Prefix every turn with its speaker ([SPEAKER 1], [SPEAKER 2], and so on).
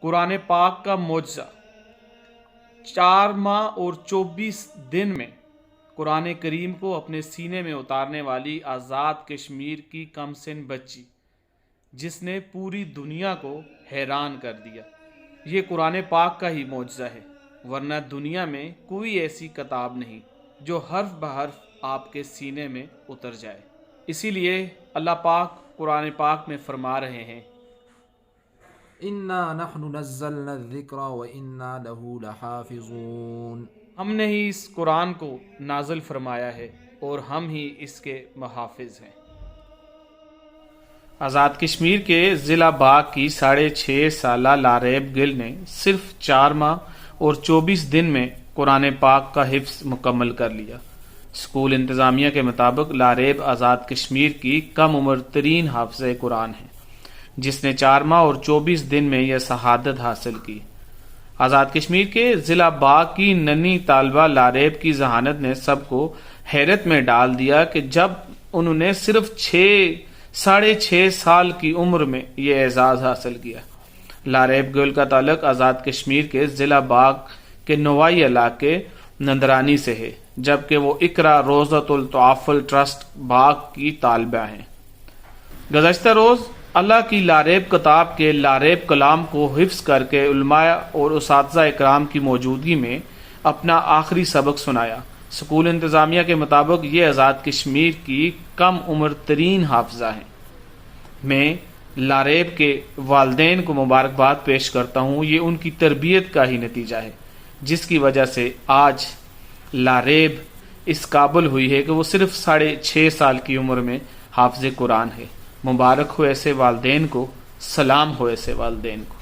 [SPEAKER 1] कुरान पाक का मुआजा 4 माह और 24 दिन में कुरान करीम को अपने सीने में उतारने वाली आज़ाद कश्मीर की कमसिन बच्ची, जिसने पूरी दुनिया को हैरान कर दिया। ये कुरान पाक का ही मुआजा है, वरना दुनिया में कोई ऐसी किताब नहीं जो हर्फ बहर्फ आपके सीने में उतर जाए। इसीलिए अल्लाह पाक कुरान पाक में फरमा रहे हैं,
[SPEAKER 2] इन्ना नहनु नज़्ज़लना ज़िक्रा व इन्ना लहू लहाफ़िज़ून।
[SPEAKER 1] हमने ही इस कुरान को नाज़िल फरमाया है और हम ही इसके मुहाफ़िज़ हैं। आज़ाद कश्मीर के ज़िला बाग की 6.5 साला लारेब गिल ने सिर्फ 4 माह और 24 दिन में कुरान पाक का हिफ्ज़ मुकम्मल कर लिया। स्कूल इंतज़ामिया के मुताबिक लारेब आज़ाद कश्मीर की कम उम्र तरीन हाफ़िज़े कुरान है, जिसने 4 माह और 24 दिन में यह शहादत हासिल की। आज़ाद कश्मीर के ज़िला बाग की नन्ही तालबा लारेब की जहानत ने सबको हैरत में डाल दिया कि जब उन्होंने सिर्फ 6.5 साल की उम्र में यह एजाज़ हासिल किया। लारेब गिल का ताल्लुक आज़ाद कश्मीर के ज़िला बाग के नवाई इलाके नंदरानी से है, जबकि वो इकरा रोज़तुल तोआफुल ट्रस्ट बाग की तालबा हैं। गुज़श्ता रोज़ अल्लाह की लारेब किताब के लारेब कलाम को हिफ्ज़ करके उलमा और उसातिज़ा इकराम की मौजूदगी में अपना आखिरी सबक सुनाया। स्कूल इंतज़ामिया के मुताबिक ये आज़ाद कश्मीर की कम उम्र तरीन हाफ़िज़ा हैं। मैं लारेब के वालिदैन को मुबारकबाद पेश करता हूँ। ये उनकी तरबियत का ही नतीजा है, जिसकी वजह से आज लारेब इस काबिल हुई है कि वो सिर्फ 6.5 साल की उम्र में हाफ़िज़ कुरान है। मुबारक हो ऐसे वालिदैन को, सलाम हो ऐसे वालिदैन को।